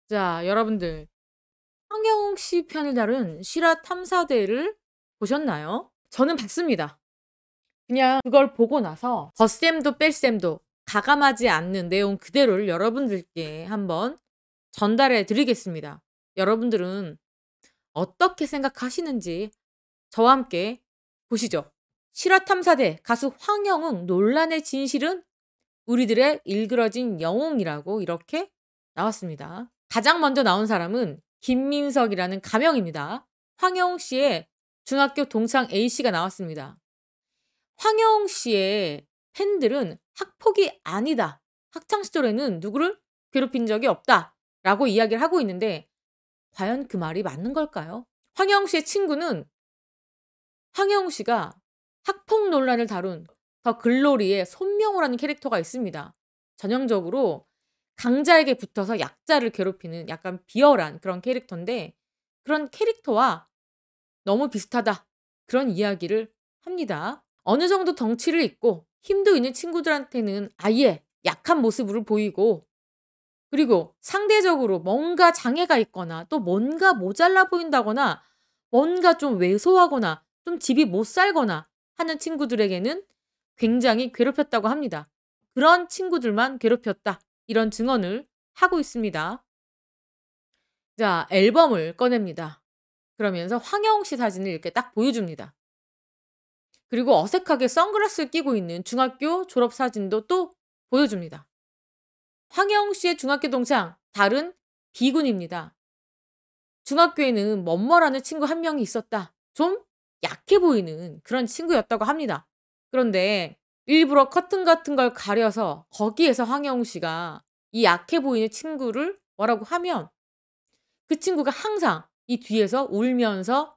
자, 여러분들. 황영웅 씨 편을 다룬 실화 탐사대를 보셨나요? 저는 봤습니다. 그냥 그걸 보고 나서 덧셈도 뺄셈도 가감하지 않는 내용 그대로를 여러분들께 한번 전달해 드리겠습니다. 여러분들은 어떻게 생각하시는지 저와 함께 보시죠. 실화 탐사대 가수 황영웅 논란의 진실은 우리들의 일그러진 영웅이라고 이렇게 나왔습니다. 가장 먼저 나온 사람은 김민석이라는 가명입니다. 황영웅 씨의 중학교 동창 A씨가 나왔습니다. 황영웅 씨의 팬들은 학폭이 아니다. 학창시절에는 누구를 괴롭힌 적이 없다. 라고 이야기를 하고 있는데 과연 그 말이 맞는 걸까요? 황영웅 씨의 친구는 황영웅 씨가 학폭 논란을 다룬 더 글로리의 손명호라는 캐릭터가 있습니다. 전형적으로 강자에게 붙어서 약자를 괴롭히는 약간 비열한 그런 캐릭터인데 그런 캐릭터와 너무 비슷하다. 그런 이야기를 합니다. 어느 정도 덩치를 있고 힘도 있는 친구들한테는 아예 약한 모습을 보이고 그리고 상대적으로 뭔가 장애가 있거나 또 뭔가 모자라 보인다거나 뭔가 좀 왜소하거나 좀 집이 못 살거나 하는 친구들에게는 굉장히 괴롭혔다고 합니다. 그런 친구들만 괴롭혔다. 이런 증언을 하고 있습니다. 자, 앨범을 꺼냅니다. 그러면서 황영웅 씨 사진을 이렇게 딱 보여줍니다. 그리고 어색하게 선글라스를 끼고 있는 중학교 졸업 사진도 또 보여줍니다. 황영웅 씨의 중학교 동창 다른 B군입니다. 중학교에는 멋머라는 친구 한 명이 있었다. 좀 약해 보이는 그런 친구였다고 합니다. 그런데 일부러 커튼 같은 걸 가려서 거기에서 황영웅 씨가 이 약해 보이는 친구를 뭐라고 하면 그 친구가 항상 이 뒤에서 울면서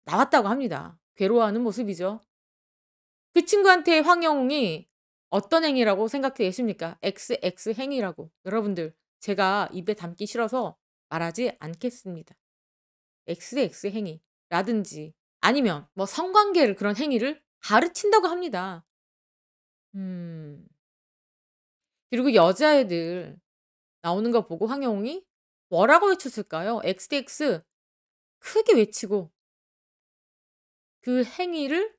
나왔다고 합니다. 괴로워하는 모습이죠. 그 친구한테 황영웅이 어떤 행위라고 생각해 계십니까? XX 행위라고. 여러분들 제가 입에 담기 싫어서 말하지 않겠습니다. XX 행위라든지 아니면 뭐 성관계를 그런 행위를 가르친다고 합니다. 그리고 여자애들 나오는 거 보고 황영웅이 뭐라고 외쳤을까요? XX 크게 외치고 그 행위를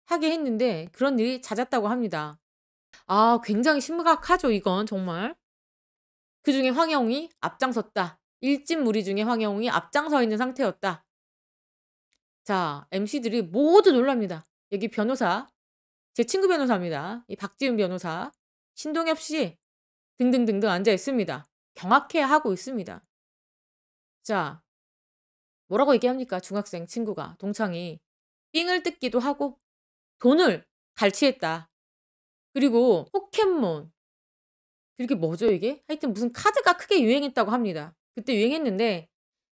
하게 했는데 그런 일이 잦았다고 합니다. 아, 굉장히 심각하죠, 이건 정말. 그중에 황영웅이 앞장섰다. 일진무리 중에 황영웅이 앞장서 있는 상태였다. 자, MC들이 모두 놀랍니다. 여기 변호사, 제 친구 변호사입니다. 이 박지은 변호사, 신동엽 씨 등등등등 앉아 있습니다. 경악해하고 있습니다. 자, 뭐라고 얘기합니까? 중학생 친구가, 동창이 삥을 뜯기도 하고 돈을 갈취했다. 그리고 포켓몬, 그게 뭐죠 이게? 하여튼 무슨 카드가 크게 유행했다고 합니다. 그때 유행했는데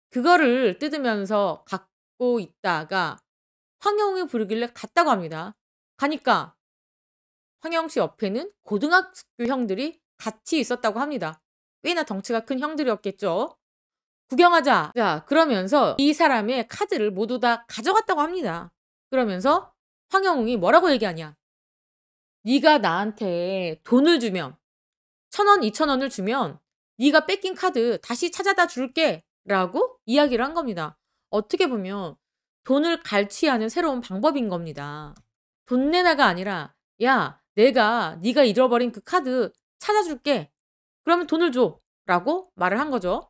그거를 뜯으면서 갖고 있다가 황영웅이 부르길래 갔다고 합니다. 가니까 황영웅 씨 옆에는 고등학교 형들이 같이 있었다고 합니다. 꽤나 덩치가 큰 형들이었겠죠. 구경하자. 자, 그러면서 이 사람의 카드를 모두 다 가져갔다고 합니다. 그러면서 황영웅이 뭐라고 얘기하냐. 네가 나한테 돈을 주면 1,000원, 2,000원을 주면 네가 뺏긴 카드 다시 찾아다 줄게 라고 이야기를 한 겁니다. 어떻게 보면 돈을 갈취하는 새로운 방법인 겁니다. 돈 내놔가 아니라 야, 내가 네가 잃어버린 그 카드 찾아줄게. 그러면 돈을 줘 라고 말을 한 거죠.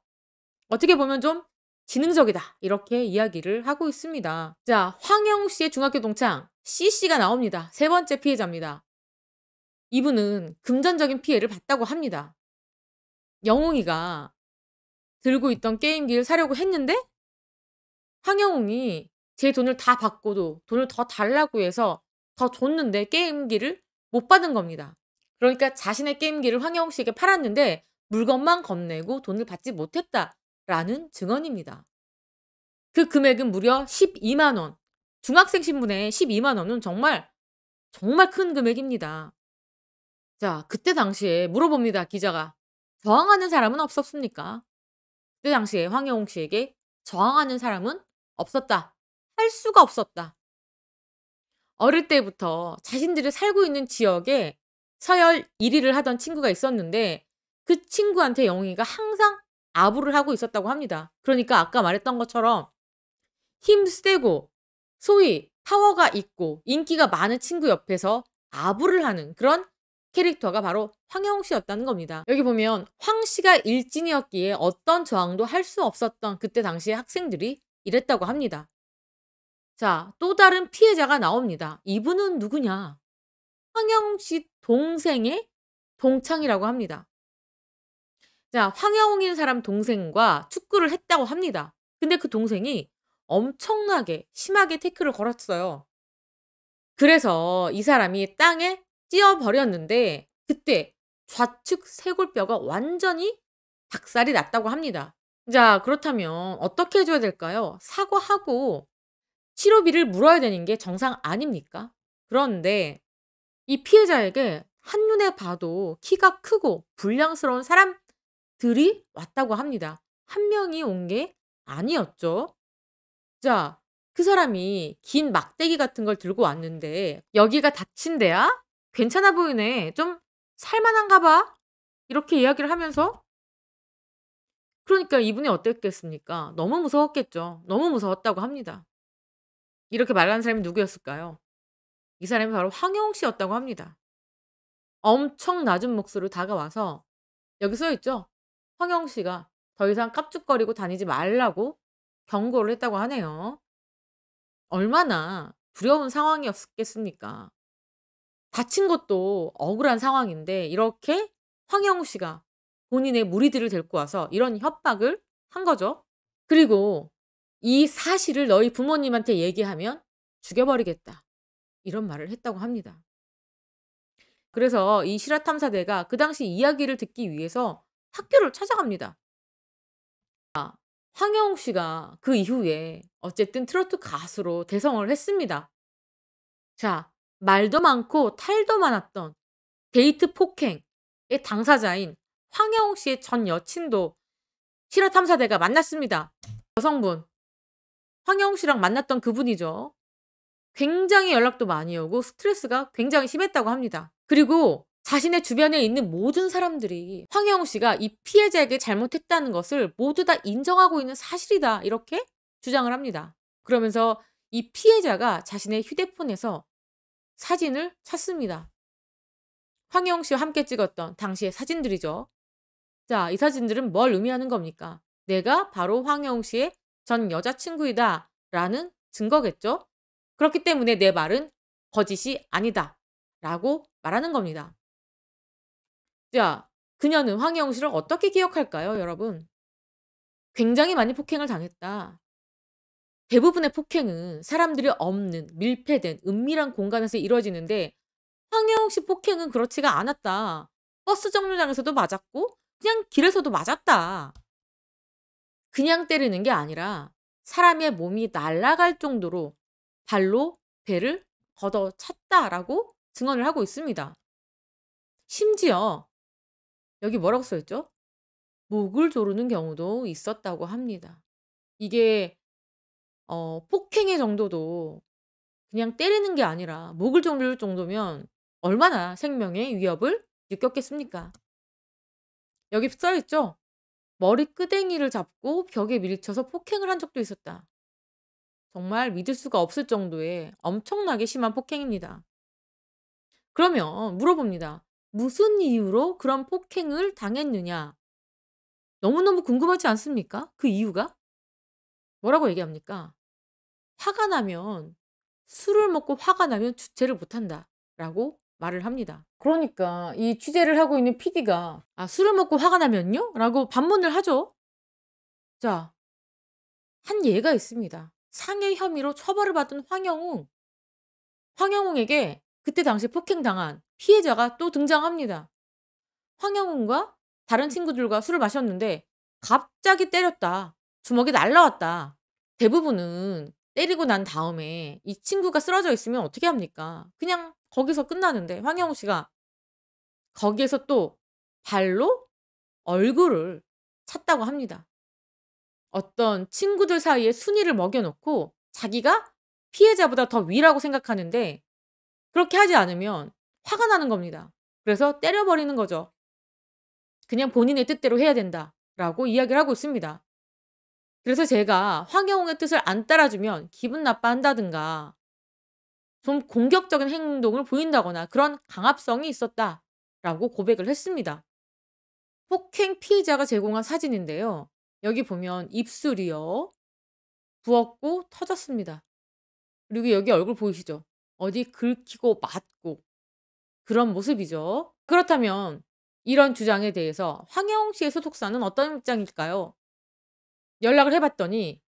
어떻게 보면 좀 지능적이다 이렇게 이야기를 하고 있습니다. 자, 황영웅 씨의 중학교 동창 C씨가 나옵니다. 세 번째 피해자입니다. 이분은 금전적인 피해를 봤다고 합니다. 영웅이가 들고 있던 게임기를 사려고 했는데 황영웅이 제 돈을 다 받고도 돈을 더 달라고 해서 더 줬는데 게임기를 못 받은 겁니다. 그러니까 자신의 게임기를 황영웅 씨에게 팔았는데 물건만 건네고 돈을 받지 못했다라는 증언입니다. 그 금액은 무려 12만 원. 중학생 신분에 12만 원은 정말 큰 금액입니다. 자, 그때 당시에 물어봅니다, 기자가. 저항하는 사람은 없었습니까? 그때 당시에 황영웅 씨에게 저항하는 사람은 없었다. 할 수가 없었다. 어릴 때부터 자신들이 살고 있는 지역에 서열 1위를 하던 친구가 있었는데 그 친구한테 영웅이가 항상 아부를 하고 있었다고 합니다. 그러니까 아까 말했던 것처럼 힘세고 소위 파워가 있고 인기가 많은 친구 옆에서 아부를 하는 그런 캐릭터가 바로 황영욱 씨였다는 겁니다. 여기 보면 황 씨가 일진이었기에 어떤 저항도 할 수 없었던 그때 당시의 학생들이 이랬다고 합니다. 자, 또 다른 피해자가 나옵니다. 이분은 누구냐? 황영욱 씨 동생의 동창이라고 합니다. 자, 황영욱인 사람 동생과 축구를 했다고 합니다. 근데 그 동생이 엄청나게 심하게 태클을 걸었어요. 그래서 이 사람이 땅에 찧어버렸는데 그때 좌측 쇄골뼈가 완전히 박살이 났다고 합니다. 자, 그렇다면 어떻게 해 줘야 될까요? 사과하고 치료비를 물어야 되는 게 정상 아닙니까? 그런데 이 피해자에게 한눈에 봐도 키가 크고 불량스러운 사람들이 왔다고 합니다. 한 명이 온 게 아니었죠. 자, 그 사람이 긴 막대기 같은 걸 들고 왔는데 "여기가 다친 데야? 괜찮아 보이네. 좀 살만한가 봐." 이렇게 이야기를 하면서 그러니까 이분이 어땠겠습니까? 너무 무서웠겠죠. 너무 무서웠다고 합니다. 이렇게 말하는 사람이 누구였을까요? 이 사람이 바로 황영욱 씨였다고 합니다. 엄청 낮은 목소리로 다가와서 여기 써 있죠. 황영욱 씨가 더 이상 깝죽거리고 다니지 말라고 경고를 했다고 하네요. 얼마나 두려운 상황이었겠습니까? 다친 것도 억울한 상황인데 이렇게 황영우 씨가 본인의 무리들을 데리고 와서 이런 협박을 한 거죠. 그리고 "이 사실을 너희 부모님한테 얘기하면 죽여버리겠다." 이런 말을 했다고 합니다. 그래서 이 실화탐사대가 그 당시 이야기를 듣기 위해서 학교를 찾아갑니다. 황영욱 씨가 그 이후에 어쨌든 트로트 가수로 대성을 했습니다. 자, 말도 많고 탈도 많았던 데이트 폭행의 당사자인 황영욱 씨의 전 여친도 실화탐사대가 만났습니다. 여성분, 황영욱 씨랑 만났던 그분이죠. 굉장히 연락도 많이 오고 스트레스가 굉장히 심했다고 합니다. 그리고 자신의 주변에 있는 모든 사람들이 황영욱 씨가 이 피해자에게 잘못했다는 것을 모두 다 인정하고 있는 사실이다. 이렇게 주장을 합니다. 그러면서 이 피해자가 자신의 휴대폰에서 사진을 찾습니다. 황영욱 씨와 함께 찍었던 당시의 사진들이죠. 자, 이 사진들은 뭘 의미하는 겁니까? 내가 바로 황영욱 씨의 전 여자친구이다 라는 증거겠죠? 그렇기 때문에 내 말은 거짓이 아니다 라고 말하는 겁니다. 자, 그녀는 황영욱 씨를 어떻게 기억할까요, 여러분? 굉장히 많이 폭행을 당했다. 대부분의 폭행은 사람들이 없는 밀폐된 은밀한 공간에서 이루어지는데 황영욱 씨 폭행은 그렇지가 않았다. 버스 정류장에서도 맞았고 그냥 길에서도 맞았다. 그냥 때리는 게 아니라 사람의 몸이 날아갈 정도로 발로 배를 걷어찼다라고 증언을 하고 있습니다. 심지어 여기 뭐라고 써 있죠? 목을 조르는 경우도 있었다고 합니다. 이게 폭행의 정도도 그냥 때리는 게 아니라 목을 조를 정도면 얼마나 생명의 위협을 느꼈겠습니까? 여기 써 있죠? 머리끄댕이를 잡고 벽에 밀쳐서 폭행을 한 적도 있었다. 정말 믿을 수가 없을 정도의 엄청나게 심한 폭행입니다. 그러면 물어봅니다. 무슨 이유로 그런 폭행을 당했느냐? 너무너무 궁금하지 않습니까? 그 이유가? 뭐라고 얘기합니까? 화가 나면 술을 먹고 화가 나면 주체를 못한다 라고 말을 합니다. 그러니까 이 취재를 하고 있는 PD가 "아, 술을 먹고 화가 나면요?" 라고 반문을 하죠. 자, 한 예가 있습니다. 상해 혐의로 처벌을 받은 황영웅. 황영웅에게 그때 당시 폭행당한 피해자가 또 등장합니다. 황영웅과 다른 친구들과 술을 마셨는데 갑자기 때렸다. 주먹이 날라왔다. 대부분은 때리고 난 다음에 이 친구가 쓰러져 있으면 어떻게 합니까? 그냥 거기서 끝나는데 황영우 씨가 거기에서 또 발로 얼굴을 찼다고 합니다. 어떤 친구들 사이에 순위를 먹여 놓고 자기가 피해자보다 더 위라고 생각하는데 그렇게 하지 않으면 화가 나는 겁니다. 그래서 때려 버리는 거죠. 그냥 본인의 뜻대로 해야 된다 라고 이야기를 하고 있습니다. 그래서 제가 황영웅의 뜻을 안 따라주면 기분 나빠한다든가 좀 공격적인 행동을 보인다거나 그런 강압성이 있었다라고 고백을 했습니다. 폭행 피해자가 제공한 사진인데요. 여기 보면 입술이요. 부었고 터졌습니다. 그리고 여기 얼굴 보이시죠? 어디 긁히고 맞고 그런 모습이죠. 그렇다면 이런 주장에 대해서 황영웅 씨의 소속사는 어떤 입장일까요? 연락을 해 봤더니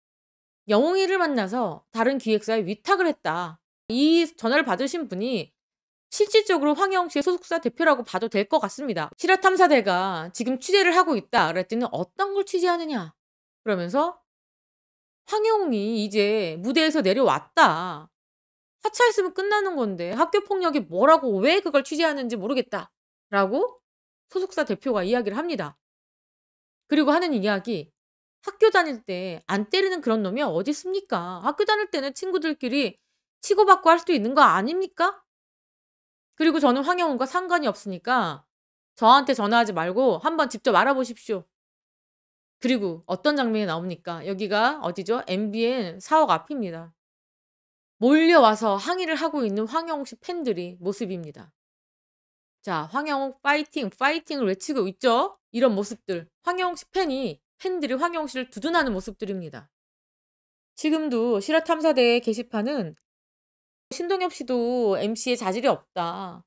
영웅이를 만나서 다른 기획사에 위탁을 했다. 이 전화를 받으신 분이 실질적으로 황영웅 씨의 소속사 대표라고 봐도 될 것 같습니다. 실화탐사대가 지금 취재를 하고 있다. 그랬더니 어떤 걸 취재하느냐? 그러면서 황영웅이 이제 무대에서 내려왔다. 하차했으면 끝나는 건데 학교 폭력이 뭐라고 왜 그걸 취재하는지 모르겠다. 라고 소속사 대표가 이야기를 합니다. 그리고 하는 이야기, 학교 다닐 때 안 때리는 그런 놈이 어디 있습니까? 학교 다닐 때는 친구들끼리 치고받고 할 수도 있는 거 아닙니까? 그리고 저는 황영웅과 상관이 없으니까 저한테 전화하지 말고 한번 직접 알아보십시오. 그리고 어떤 장면이 나옵니까? 여기가 어디죠? MBN 사옥 앞입니다. 몰려와서 항의를 하고 있는 황영웅 씨 팬들이 모습입니다. 자, 황영웅 파이팅, 파이팅을 외치고 있죠? 이런 모습들. 황영웅 씨 팬들이 황영웅 씨를 두둔하는 모습들입니다. 지금도 실화탐사대 게시판은 신동엽 씨도 MC에 자질이 없다.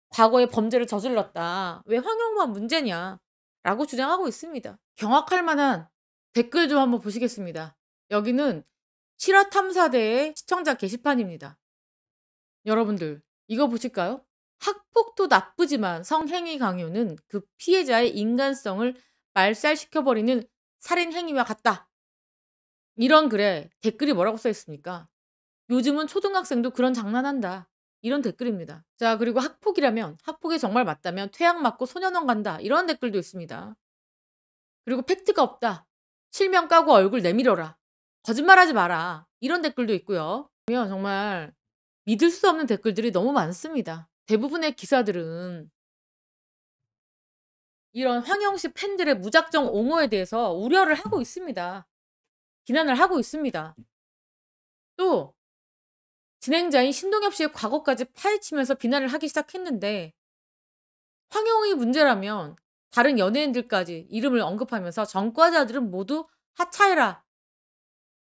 과거에 범죄를 저질렀다. 왜 황영웅만 문제냐? 라고 주장하고 있습니다. 경악할 만한 댓글 좀 한번 보시겠습니다. 여기는 실화탐사대의 시청자 게시판입니다. 여러분들 이거 보실까요? 학폭도 나쁘지만 성행위 강요는 그 피해자의 인간성을 말살시켜버리는 살인 행위와 같다. 이런 글에 댓글이 뭐라고 써 있습니까? 요즘은 초등학생도 그런 장난한다. 이런 댓글입니다. 자, 그리고 학폭이라면, 학폭이 정말 맞다면 퇴학 맞고 소년원 간다. 이런 댓글도 있습니다. 그리고 팩트가 없다. 실명 까고 얼굴 내밀어라. 거짓말하지 마라. 이런 댓글도 있고요. 보면 정말 믿을 수 없는 댓글들이 너무 많습니다. 대부분의 기사들은 이런 황영웅 씨 팬들의 무작정 옹호에 대해서 우려를 하고 있습니다. 비난을 하고 있습니다. 또 진행자인 신동엽 씨의 과거까지 파헤치면서 비난을 하기 시작했는데 황영웅이 문제라면 다른 연예인들까지 이름을 언급하면서 전과자들은 모두 하차해라.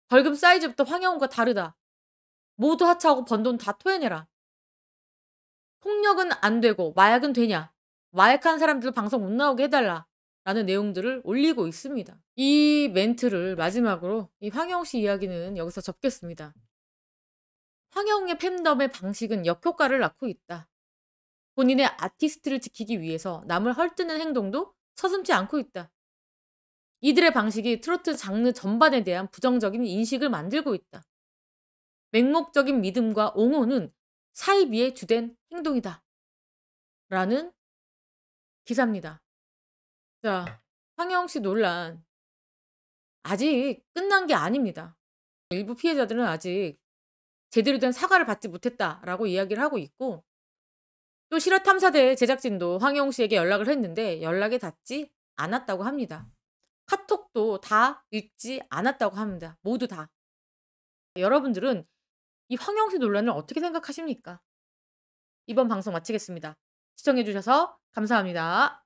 벌금 사이즈부터 황영웅과 다르다. 모두 하차하고 번 돈 다 토해내라. 폭력은 안 되고 마약은 되냐. 마약한 사람들 방송 못 나오게 해달라. 라는 내용들을 올리고 있습니다. 이 멘트를 마지막으로 이 황영웅 씨 이야기는 여기서 접겠습니다. 황영웅의 팬덤의 방식은 역효과를 낳고 있다. 본인의 아티스트를 지키기 위해서 남을 헐뜯는 행동도 서슴지 않고 있다. 이들의 방식이 트로트 장르 전반에 대한 부정적인 인식을 만들고 있다. 맹목적인 믿음과 옹호는 사이비의 주된 행동이다. 라는 기사입니다. 자, 황영웅 씨 논란 아직 끝난 게 아닙니다. 일부 피해자들은 아직 제대로 된 사과를 받지 못했다라고 이야기를 하고 있고 또 실화탐사대 제작진도 황영웅 씨에게 연락을 했는데 연락이 닿지 않았다고 합니다. 카톡도 다 읽지 않았다고 합니다. 모두 다. 여러분들은 이 황영웅 씨 논란을 어떻게 생각하십니까? 이번 방송 마치겠습니다. 시청해 주셔서 감사합니다.